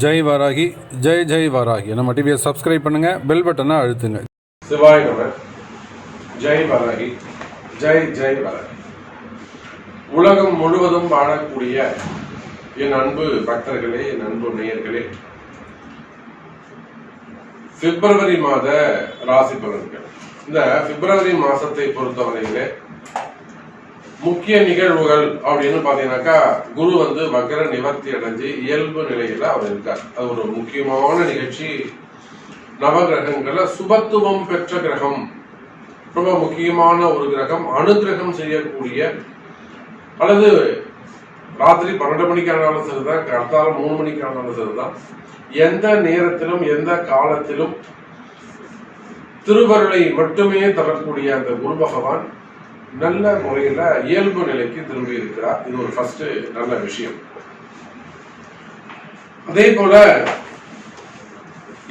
ஜெய் வாராகி, ஜெய் ஜெய் வாராகி. நம்ம டிவியை சப்ஸ்கிரைப் பண்ணுங்க, பெல் பட்டனை அழுத்துங்க. சிவாய் நம. ஜெய் வாராகி, ஜெய் ஜெய் வாராகி. உலகம் முழுவதும் வாழக்கூடிய என் அன்பு பக்தர்களே, என் அன்பு நேயர்களே, பிப்ரவரி மாத ராசி பலன்கள். இந்த பிப்ரவரி மாசத்தை பொறுத்தவரையிலே முக்கிய நிகழ்வுகள் அப்படின்னு பாத்தீங்கன்னாக்கா, குரு வக்ர நிவர்த்தி அடைஞ்சு இயல்பு நிலையில அவர் இருக்கார். அது ஒரு முக்கியமான நிகழ்ச்சி. நவகிரகங்கள சுபத்துவம் பெற்ற கிரகம், ரொம்ப முக்கியமான ஒரு கிரகம். அனுகிரகம் செய்யக்கூடிய, அல்லது ராத்திரி 12 மணிக்கு ஆனாலும் சரிதான், கர்த்தால 3 மணிக்கு ஆனாலும் சரிதான், எந்த நேரத்திலும் எந்த காலத்திலும் திருவருளை மட்டுமே தரக்கூடிய அந்த குரு பகவான் நல்ல முறையில இயல்பு நிலைக்கு திரும்பி இருக்கிறார். இது ஒரு ஃபர்ஸ்ட் நல்ல விஷயம். அதே போல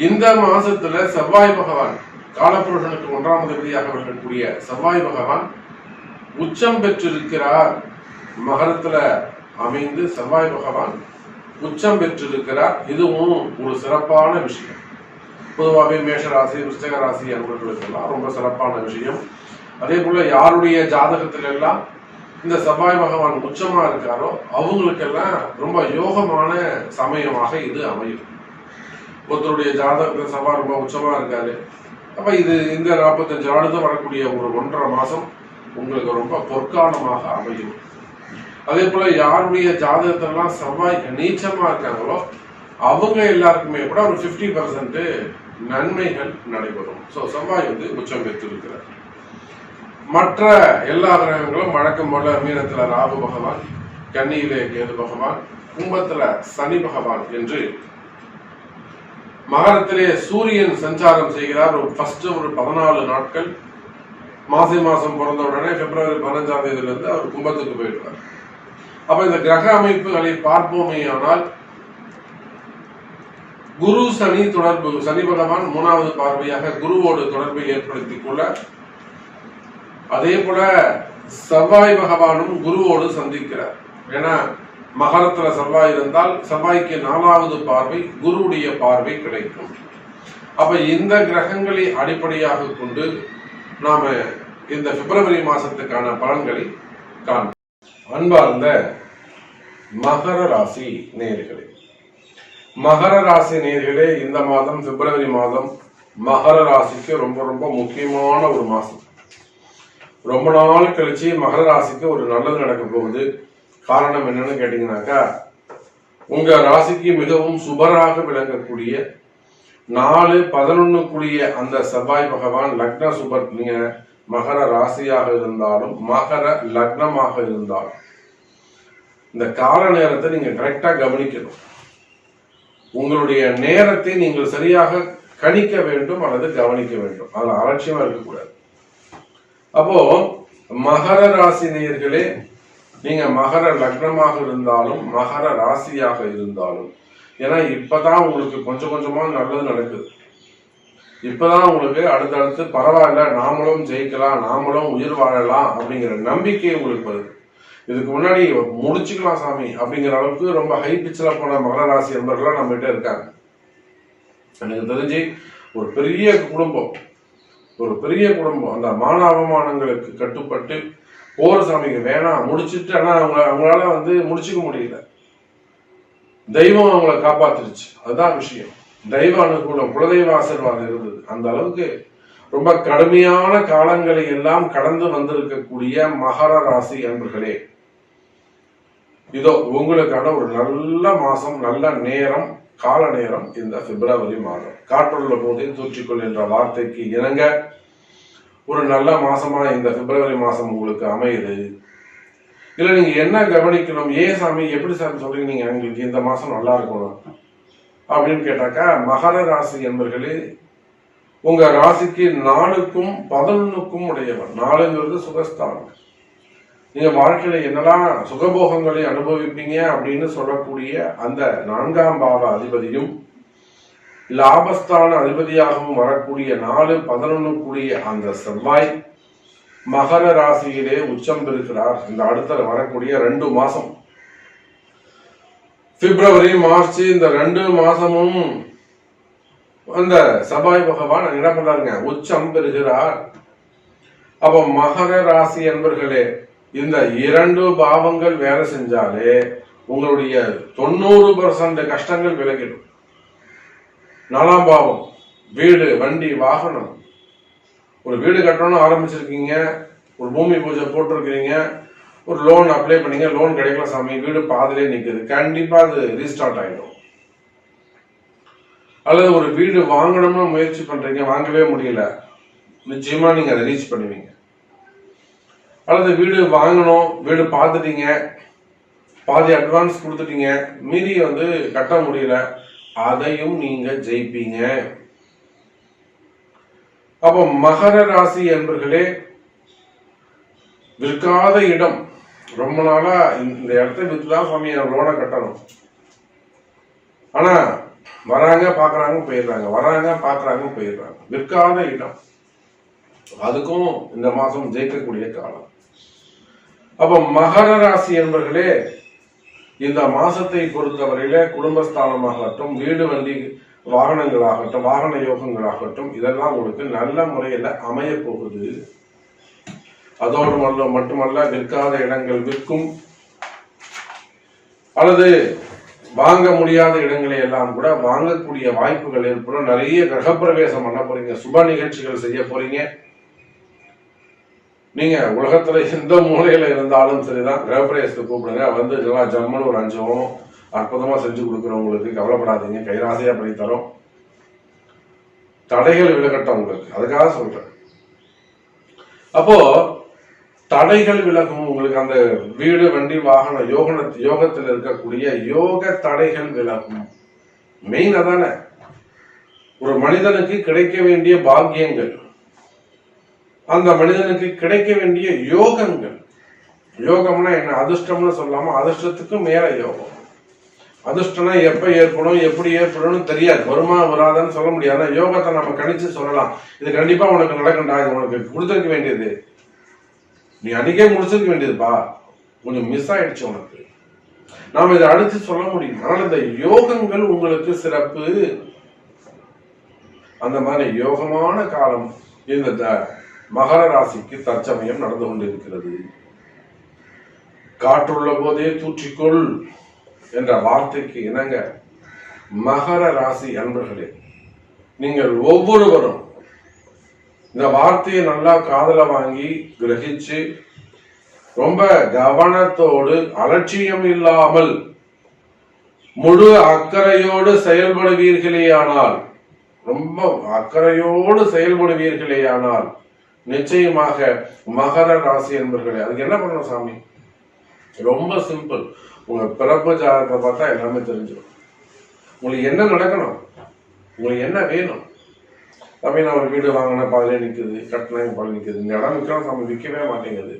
இந்த மாசத்துல செவ்வாய் பகவான், காலப்புருஷனுக்கு 1ஆம் அதிபதியாக வரக்கூடிய செவ்வாய் பகவான் உச்சம் பெற்றிருக்கிறார். மகரத்துல அமைந்து செவ்வாய் பகவான் உச்சம் பெற்றிருக்கிறார். இதுவும் ஒரு சிறப்பான விஷயம். பொதுவாகவே மேஷராசி, விருச்சிக ராசி அன்பர்களுக்கெல்லாம் ரொம்ப சிறப்பான விஷயம். அதே போல யாருடைய ஜாதகத்துல எல்லாம் இந்த செவ்வாய் பகவான் உச்சமா இருக்காரோ அவங்களுக்கெல்லாம் ரொம்ப யோகமான சமயமாக இது அமையும். ஒருத்தருடைய ஜாதகத்துல செவ்வாய் ரொம்ப உச்சமா இருக்காரு, அப்ப இது இந்த 45 நாளுக்கு வரக்கூடிய ஒரு 1.5 மாசம் உங்களுக்கு ரொம்ப பொற்காலமாக அமையும். அதே போல யாருடைய ஜாதகத்திலாம் செவ்வாய் நீச்சமா இருக்காங்களோ அவங்க எல்லாருக்குமே கூட ஒரு 50% நன்மைகள் நடைபெறும். சோ செவ்வாய் உச்சம் பெற்று இருக்கிறார். மற்ற எல்லா கிரகங்களும் வழக்கம் போல மீனத்துல ராகு பகவான், கன்னியிலே கேது பகவான், கும்பத்துல சனி பகவான் என்று, மகரத்திலே சூரியன் சஞ்சாரம் செய்கிறார். ஃபர்ஸ்ட் ஒரு 14 நாட்கள், மாசம் பிறந்த உடனே பிப்ரவரி 15ஆம் தேதியிலிருந்து அவர் கும்பத்துக்கு போயிடுவார். அப்ப இந்த கிரக அமைப்புகளை பார்ப்போமே ஆனால், குரு சனி தொடர்பு, சனி பகவான் 3வது பார்வையாக குருவோடு தொடர்பை ஏற்படுத்திக் கொள்ள, அதே போல செவ்வாய் பகவானும் குருவோடு சந்திக்கிறார். ஏன்னா மகரத்துல செவ்வாய் இருந்தால் செவ்வாய்க்கு 4வது பார்வை, குருவுடைய பார்வை கிடைக்கும். அப்ப இந்த கிரகங்களை அடிப்படையாக கொண்டு நாம இந்த பிப்ரவரி மாசத்துக்கான பலன்களை காண்போம். அன்பார்ந்த மகர ராசி நேயர்களே, மகர ராசி நேயர்களே, இந்த மாதம் பிப்ரவரி மாதம் மகர ராசிக்கு ரொம்ப ரொம்ப முக்கியமான ஒரு மாசம். ரொம்ப நாள் கழிச்சு மகர ராசிக்கு ஒரு நல்லது நடக்க போகுது. காரணம் என்னன்னு கேட்டீங்கன்னாக்கா, உங்க ராசிக்கு மிகவும் சுபராக விளங்கக்கூடிய 4-11 கூடிய அந்த செவ்வாய் பகவான் லக்ன சுபர். நீங்க மகர ராசியாக இருந்தாலும் மகர லக்னமாக இருந்தாலும் இந்த கால நேரத்தை நீங்க கரெக்டா கவனிக்கணும். உங்களுடைய நேரத்தை நீங்கள் சரியாக கணிக்க வேண்டும் அல்லது கவனிக்க வேண்டும். அதுல அலட்சியமா இருக்கக்கூடாது. அப்போ மகர ராசி நேயர்களே, நீங்க மகர லக்னமாக இருந்தாலும் மகர ராசியாக இருந்தாலும், ஏன்னா இப்பதான் உங்களுக்கு கொஞ்சம் கொஞ்சமா நல்லது நடக்குது. இப்பதான் உங்களுக்கு அடுத்தடுத்து பரவாயில்ல, நாமளும் ஜெயிக்கலாம், நாமளும் உயிர் வாழலாம் அப்படிங்கிற நம்பிக்கை உங்களுக்கு வருது. இதுக்கு முன்னாடி முடிச்சுக்கலாம் சாமி அப்படிங்கிற அளவுக்கு ரொம்ப ஹை பிச்சில் போன மகர ராசி நண்பர்கள்லாம் நம்ம கிட்ட இருக்காங்க. எனக்கு தெரிஞ்சு ஒரு பெரிய குடும்பம், அந்த மான அவமானங்களுக்கு கட்டுப்பட்டு போற சாமிக்கு வேணாம் முடிச்சுட்டு, ஆனா அவங்களால முடிச்சுக்க முடியல. தெய்வம் அவங்களை காப்பாத்துருச்சு. அதுதான் விஷயம். தெய்வ அனுகூலம், குலதெய்வ ஆசீர்வாதம் இருந்தது. அந்த அளவுக்கு ரொம்ப கடுமையான காலங்களை எல்லாம் கடந்து வந்திருக்கக்கூடிய மகர ராசி அன்பர்களே, இதோ உங்களுக்கான ஒரு நல்ல மாசம், நல்ல நேரம், கால நேரம் இந்த பிப்ரவரி மாதம். காற்றுள்ள போதே தூற்றிக்கொள் என்ற வார்த்தைக்கு இணங்க ஒரு நல்ல மாசமா இந்த பிப்ரவரி மாசம் உங்களுக்கு அமையுது. இல்ல நீங்க என்ன கவனிக்கணும், ஏன் சாமி எப்படி சாமி சொல்றீங்க நீங்க எங்களுக்கு இந்த மாசம் நல்லா இருக்கணும் அப்படின்னு கேட்டாக்கா, மகர ராசி என்பர்களே, உங்க ராசிக்கு 4க்கும் 11க்கும் உடையவர். 4ங்கிறது சுகஸ்தானம். நீங்க வாழ்க்கையில என்னெல்லாம் சுகபோகங்களை அனுபவிப்பீங்க அப்படின்னு சொல்லக்கூடிய அந்த 4ஆம் பாவ அதிபதியும் லாபஸ்தான அதிபதியாகவும் வரக்கூடிய 4-11 கூடிய அந்த செவ்வாய் மகர ராசியிலே உச்சம் பெறுகிறார். இந்த அடுத்த வரக்கூடிய 2 மாசம் பிப்ரவரி மார்ச் இந்த 2 மாசமும் அந்த செவ்வாய் பகவான் என்ன பண்றாருங்க, உச்சம் பெறுகிறார். அப்ப மகர ராசி என்பர்களே, இந்த 2 பாவங்கள் வேலை செஞ்சாலே உங்களுடைய 90% கஷ்டங்கள் விலகிடும். 4ஆம் பாவம் வீடு, வண்டி, வாகனம். ஒரு வீடு கட்டணும்னு ஆரம்பிச்சிருக்கீங்க, ஒரு பூமி பூஜை போட்டிருக்கிறீங்க, ஒரு லோன் அப்ளை பண்ணீங்க, லோன் கிடைக்கல சாமி, வீடு பாதிலே நிக்குது, கண்டிப்பா அது ரீஸ்டார்ட் ஆயிடும். அல்லது ஒரு வீடு வாங்கணும்னு முயற்சி பண்றீங்க, வாங்கவே முடியல, நிச்சயமா நீங்க அதை ரீச் பண்ணுவீங்க. அல்லது வீடு வாங்கணும், வீடு பார்த்துட்டீங்க, பாதி அட்வான்ஸ் கொடுத்துட்டீங்க, மீதி கட்ட முடியல, அதையும் நீங்க ஜெயிப்பீங்க. அப்போ மகர ராசி என்பர்களே, விற்காத இடம், ரொம்ப நாளா இந்த இடத்த வித்துதான் சுவாமி லோனை கட்டணும், ஆனா வராங்க பாக்குறாங்க போயிடுறாங்க, வராங்க பாக்குறாங்க போயிடுறாங்க, விற்காத இடம், அதுக்கும் இந்த மாசம் ஜெயிக்கக்கூடிய காலம். அப்ப மகர ராசி என்பர்களே, இந்த மாசத்தை பொறுத்தவரையில குடும்பஸ்தானமாகட்டும், வீடு வண்டி வாகனங்களாகட்டும், வாகன யோகங்களாகட்டும், இதெல்லாம் உங்களுக்கு நல்ல முறையில அமைய போகுது. அதோடு மட்டுமல்ல, விற்காத இடங்கள் விற்கும், அல்லது வாங்க முடியாத இடங்களை எல்லாம் கூட வாங்கக்கூடிய வாய்ப்புகள் ஏற்படும். நிறைய கிரகப்பிரவேசம் பண்ண போறீங்க, சுப நிகழ்ச்சிகள் செய்ய போறீங்க. நீங்க உலகத்துல எந்த மூலையில இருந்தாலும் சரிதான், கிரகப்பிரவேசத்தை கூப்பிடுங்க, நல்லா ஜம்முன்னு ஒரு 5 ஹோமம் அற்புதமா செஞ்சு கொடுக்குறவங்களுக்கு கவலைப்படாதீங்க, கைராசியா பண்ணி தரோம். தடைகள் விலகட்டும் உங்களுக்கு, அதுக்காக சொல்றேன். அப்போ தடைகள் விலகும் உங்களுக்கு, அந்த வீடு வண்டி வாகன யோகத்தில் இருக்கக்கூடிய யோக தடைகள் விலகும். மெயின் அதானே, ஒரு மனிதனுக்கு கிடைக்க வேண்டிய பாக்கியங்கள், அந்த மனிதனுக்கு கிடைக்க வேண்டிய யோகங்கள். யோகம்னா என்ன, அதிர்ஷ்டம்னு சொல்லாம அதிர்ஷ்டத்துக்கு மேல யோகம். அதிர்ஷ்டம்னா எப்ப ஏற்படும், எப்படி ஏற்படும் தெரியாது, வருமா வராதான்னு சொல்ல முடியாது. யோகத்தை நம்ம கணிச்சு சொல்லலாம், இது கண்டிப்பா உனக்கு நடக்கண்டா, இது உனக்கு கொடுத்துருக்க வேண்டியது, நீ அன்னைக்கே முடிச்சிருக்க வேண்டியதுப்பா, கொஞ்சம் மிஸ் ஆயிடுச்சு உனக்கு, நாம இதை அடுத்து சொல்ல முடியும். அதனால இந்த யோகங்கள் உங்களுக்கு சிறப்பு. அந்த மாதிரி யோகமான காலம் இந்த மகர ராசிக்கு தற்சமயம் நடந்து கொண்டிருக்கிறது. காற்றுள்ள போதே தூற்றிக்கொள் என்ற வார்த்தைக்கு இணங்க மகர ராசி அன்பர்களே, நீங்கள் ஒவ்வொருவரும் இந்த வார்த்தையை நல்லா காதல வாங்கி கிரகிச்சு ரொம்ப கவனத்தோடு, அலட்சியம் இல்லாமல் முழு அக்கறையோடு செயல்படுவீர்களேயானால், ரொம்ப அக்கறையோடு செயல்படுவீர்களேயானால் நிச்சயமாக மகர ராசி என்பர்களே, அதுக்கு என்ன பண்ணணும் சாமி, ரொம்ப சிம்பிள். உங்க பிறப்பு ஜாதகத்தை பார்த்தா எல்லாமே தெரிஞ்சிடும். உங்களுக்கு என்ன நடக்கணும், உங்களுக்கு என்ன வேணும். சாமி நான் ஒரு வீடு வாங்கின பாதிலே நிற்குது, கட்டின பாதிலே நிற்குது, இந்த இடம் விற்கலாம் சாமி, விற்கவே மாட்டேங்குது.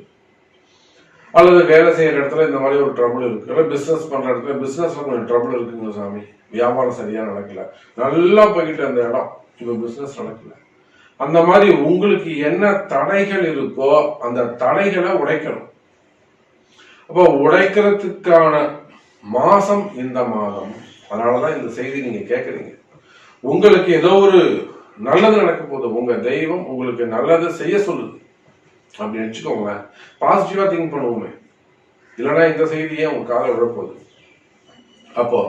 அல்லது வேலை செய்யற இடத்துல இந்த மாதிரி ஒரு ட்ரபிள் இருக்கு, இல்லை பிசினஸ் பண்ற இடத்துல பிசினஸ்ல கொஞ்சம் ட்ரபிள் இருக்குங்க சாமி, வியாபாரம் சரியா நடக்கல, நல்லா போய்கிட்டு அந்த இடம் இப்ப பிசினஸ் நடக்கல. அந்த மாதிரி உங்களுக்கு என்ன தடைகள் இருக்கோ அந்த தடைகளை உடைக்கணும். அப்போ உடைக்கிறதுக்கான மாசம் இந்த மாதம். அதனாலதான் இந்த செய்தி நீங்க கேட்கறீங்க. உங்களுக்கு ஏதோ ஒரு நல்லது நடக்க போகுது, உங்க தெய்வம் உங்களுக்கு நல்லது செய்ய சொல்லுது அப்படின்னு வச்சுக்கோங்களேன். பாசிட்டிவா திங்க் பண்ணுவோமே, இல்லைன்னா இந்த செய்தியே உங்க கால விழப்போகுது. அப்போ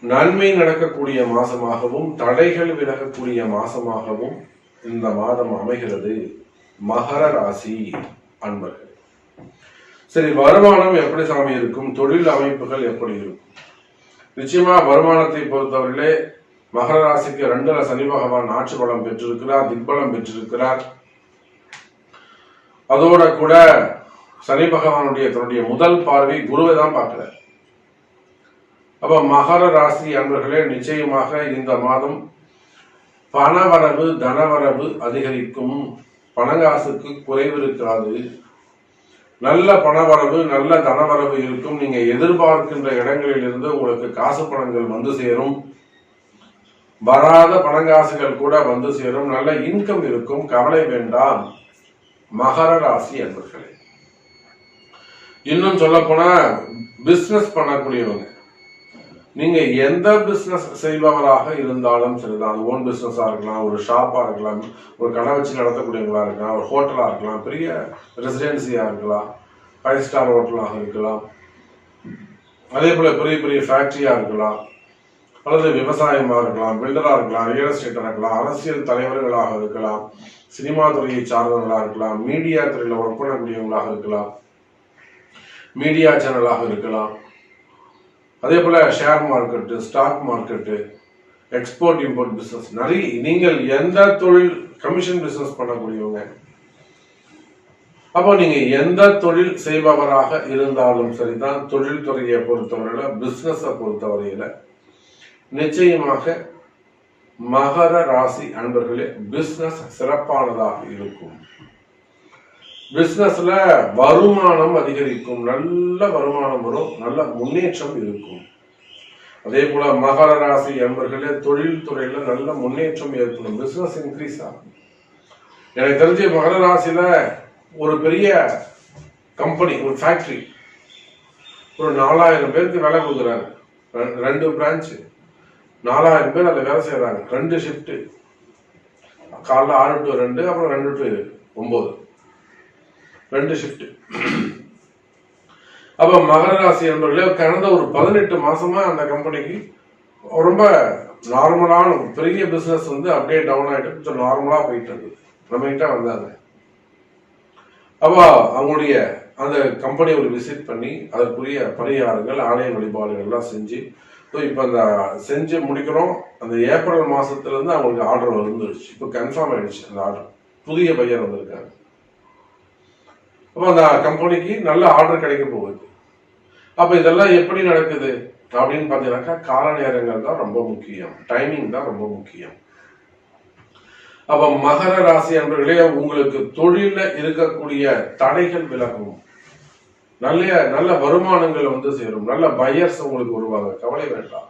நன்மை நடக்கக்கூடிய மாசமாகவும் தடைகள் விலகக்கூடிய மாசமாகவும் இந்த மாதம் அமைகிறது மகர ராசி அன்பர்கள். சரி, வருமானம் எப்படி சாமி இருக்கும், தொழில் அமைப்புகள் எப்படி இருக்கும்? நிச்சயமா வருமானத்தை பொறுத்தவரையிலே மகர ராசிக்கு 2ல சனி பகவான் ஆட்சி பலம் பெற்றிருக்கிறார், திக்பலம் பெற்றிருக்கிறார். அதோட கூட சனி பகவானுடைய தன்னுடைய முதல் பார்வை குருவை தான் பார்க்கிறார். அப்ப மகர ராசி அன்பர்களே, நிச்சயமாக இந்த மாதம் பணவரவு தனவரவு அதிகரிக்கும், பணங்காசுக்கு குறைவு இருக்காது, நல்ல பணவரவு நல்ல தனவரவு இருக்கும். நீங்க எதிர்பார்க்கின்ற இடங்களில் இருந்து உங்களுக்கு காசு பணங்கள் வந்து சேரும், வராத பணங்காசுகள் கூட வந்து சேரும், நல்ல இன்கம் இருக்கும், கவலை வேண்டாம் மகர ராசி அன்பர்களே. இன்னும் சொல்ல போனா பிசினஸ் பண்ணக்கூடியவங்க, நீங்க எந்த பிசினஸ் செய்பவராக இருந்தாலும் சரிதான், அது ஓன் பிசினஸா இருக்கலாம், ஒரு ஷாப்பா இருக்கலாம், ஒரு கடை வச்சு நடத்தக்கூடியவங்களா இருக்கலாம், ஒரு ஹோட்டலா இருக்கலாம், பெரிய ரெசிடென்சியா இருக்கலாம், 5 ஸ்டார் ஹோட்டலாக இருக்கலாம், அதே போல பெரிய பெரிய ஃபேக்டரியா இருக்கலாம், அல்லது விவசாயமா இருக்கலாம், பில்டரா இருக்கலாம், ரியல் எஸ்டேட்டா இருக்கலாம், அரசியல் தலைவர்களாக இருக்கலாம், சினிமா துறையை சார்ந்தவர்களாக இருக்கலாம், மீடியா துறையில ஒர்க் பண்ணக்கூடியவங்களாக இருக்கலாம், மீடியா சேனலாக இருக்கலாம், அதே போல share market, stock market, export import business, நிறைய நீங்கள் எந்த தொழில் கமிஷன் பிசினஸ் பண்ணக்கூடியவங்க, அப்போ நீங்க எந்த தொழில் செய்பவராக இருந்தாலும் சரிதான், தொழில் துறையை பொறுத்தவரையில, பிசினஸை பொறுத்தவரையில நிச்சயமாக மகர ராசி அன்பர்களே பிசினஸ் சிறப்பானதாக இருக்கும். பிசினஸ்ல வருமானம் அதிகரிக்கும், நல்ல வருமானம் வரும், நல்ல முன்னேற்றம் இருக்கும். அதே போல மகர ராசி அன்பர்களே தொழில் துறையில நல்ல முன்னேற்றம் ஏற்படும், பிசினஸ் இன்க்ரீஸ் ஆகும். எனக்கு தெரிஞ்ச மகர ராசியில ஒரு பெரிய கம்பெனி, ஒரு ஃபேக்டரி, ஒரு 4000 பேருக்கு வேலை கொடுக்குறாங்க, 2 பிரான்ச், 4000 பேர் அதில் வேலை செய்யறாங்க, 2 ஷிஃப்ட், காலைல 6 to 2, அப்புறம் 2 to 9, 2 ஷிஃப்ட். அப்ப மகர ராசி என்பவர்களே கடந்த ஒரு 18 மாசமா அந்த கம்பெனிக்கு ரொம்ப நார்மலான பெரிய பிசினஸ் அப்படியே டவுன் ஆயிட்டு கொஞ்சம் நார்மலா போயிட்டு இருக்கு. நம்ம கிட்ட வந்தாங்க. அப்ப அவங்களுடைய அந்த கம்பெனி ஒரு விசிட் பண்ணி அதற்குரிய பரிகாரங்கள், ஆலய வழிபாடுகள் எல்லாம் செஞ்சு இப்ப அந்த செஞ்சு முடிக்கிறோம். அந்த ஏப்ரல் மாசத்துல இருந்து அவங்களுக்கு ஆர்டர் வந்துருச்சு. இப்ப கன்ஃபார்ம் ஆயிடுச்சு அந்த ஆர்டர். புதிய பையர் வந்திருக்காங்க. அப்ப அந்த கம்பெனிக்கு நல்ல ஆர்டர் கிடைக்க போகுது. அப்ப இதெல்லாம் எப்படி நடக்குது அப்படின்னு பாத்தீங்கன்னாக்கா கால நேரங்கள் தான் ரொம்ப முக்கியம், டைமிங் தான் ரொம்ப முக்கியம். அப்ப மகர ராசி அன்பர்களே உங்களுக்கு தொழில இருக்கக்கூடிய தடைகள் விலகும், நல்ல வருமானங்கள் சேரும், நல்ல பையர்ஸ் உங்களுக்கு வருவாங்க, கவலை வேண்டாம்.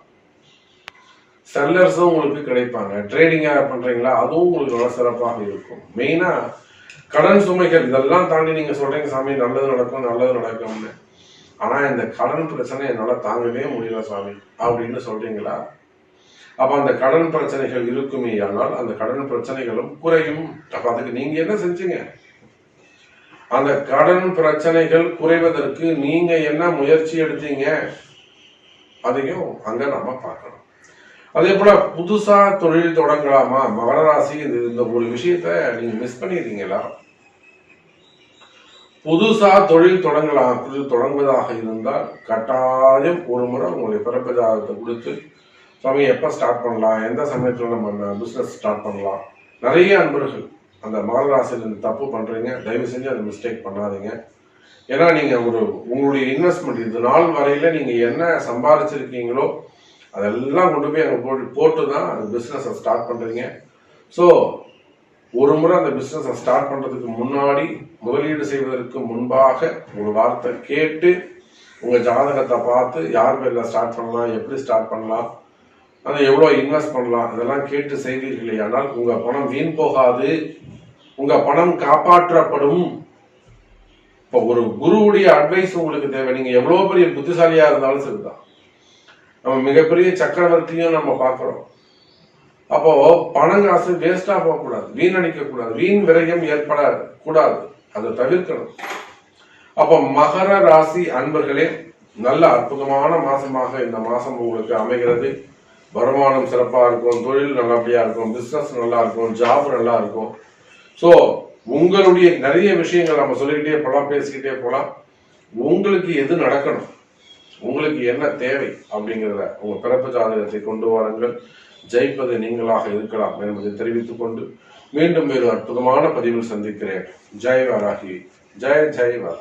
செல்லர்ஸும் உங்களுக்கு கிடைப்பாங்க. ட்ரேடிங்கா பண்றீங்களா, அதுவும் உங்களுக்கு நல்ல சிறப்பாக இருக்கும். மெயினா கடன் சுமைகள் இதெல்லாம் தாண்டி நீங்க சொல்றீங்க சாமி நல்லது நடக்கும் நல்லது நடக்கும்னு, ஆனா இந்த கடன் பிரச்சனை என்னால தாங்கவே முடியல சாமி அப்படின்னு சொல்றீங்களா? அப்ப அந்த கடன் பிரச்சனைகள் இருக்குமே, ஆனால் அந்த கடன் பிரச்சனைகளும் குறையும். அப்ப அதுக்கு நீங்க என்ன செஞ்சீங்க? அந்த கடன் பிரச்சனைகள் குறைவதற்கு நீங்க என்ன முயற்சி எடுத்தீங்க, அதையும் அங்க நம்ம பார்க்கணும். அதே போல புதுசா தொழில் தொடங்கலாமா? மகர ராசி இந்த ஒரு விஷயத்த நீங்க மிஸ் பண்ணிடுறீங்களா? புதுசா தொழில் தொடங்கலாம். தொழில் தொடங்குவதாக இருந்தால் கட்டாயம் ஒரு முறை உங்களுடைய பிறப்பு ஜாதகத்தை கொடுத்து சாமி எப்ப ஸ்டார்ட் பண்ணலாம், எந்த சமயத்துல நம்ம பிசினஸ் ஸ்டார்ட் பண்ணலாம். நிறைய அன்பர்கள் அந்த மகர ராசியில தப்பு பண்றீங்க, தயவு செஞ்சு அதை மிஸ்டேக் பண்ணாதீங்க. ஏன்னா நீங்க உங்களுடைய இன்வெஸ்ட்மெண்ட் இது நாள் வரையில நீங்க என்ன சம்பாதிச்சிருக்கீங்களோ அதெல்லாம் கொண்டு போய் அங்க போட்டு தான் அந்த பிசினஸ் ஸ்டார்ட் பண்றீங்க. ஸோ ஒரு முறை அந்த பிசினஸ் ஸ்டார்ட் பண்றதுக்கு முன்னாடி, முதலீடு செய்வதற்கு முன்பாக ஒரு வார்த்தை கேட்டு உங்க ஜாதகத்தை பார்த்து யார் பேர்ல ஸ்டார்ட் பண்ணலாம், எப்படி ஸ்டார்ட் பண்ணலாம், அதை எவ்வளவு இன்வெஸ்ட் பண்ணலாம், இதெல்லாம் கேட்டு செய்வீர்களே ஆனால் உங்க பணம் வீண் போகாது, உங்க பணம் காப்பாற்றப்படும். இப்போ ஒரு குருவுடைய அட்வைஸ் உங்களுக்கு தேவை. நீங்க எவ்வளவு பெரிய புத்திசாலியா இருந்தாலும் சரிதான். நம்ம மிகப்பெரிய சக்கரவர்த்தியும் நம்ம பார்க்கிறோம். அப்போ பணம் காசு வேஸ்டா போகக்கூடாது, வீணடிக்க கூடாது, வீண் விரயம் ஏற்படக்கூடாது, அதை தவிர்க்கணும். அப்போ மகர ராசி அன்பர்களே நல்ல அற்புதமான மாசமாக இந்த மாசம் உங்களுக்கு அமைகிறது. வருமானம் சிறப்பா இருக்கும், தொழில் நல்லபடியா இருக்கும், பிசினஸ் நல்லா இருக்கும், ஜாப் நல்லா இருக்கும். ஸோ உங்களுடைய நிறைய விஷயங்கள் நம்ம சொல்லிக்கிட்டே போகலாம், பேசிக்கிட்டே போகலாம். உங்களுக்கு எது நடக்கணும், உங்களுக்கு என்ன தேவை அப்படிங்கிறத உங்க பிறப்பு ஜாதகத்தை கொண்டு வாருங்கள். ஜெயிப்பது நீங்களாக இருக்கலாம் என்பதை தெரிவித்துக் கொண்டு மீண்டும் வேறு அற்புதமான பதிவில் சந்திக்கிறேன். ஜெய் வாராகி, ஜெய் ஜெய் வாராகி.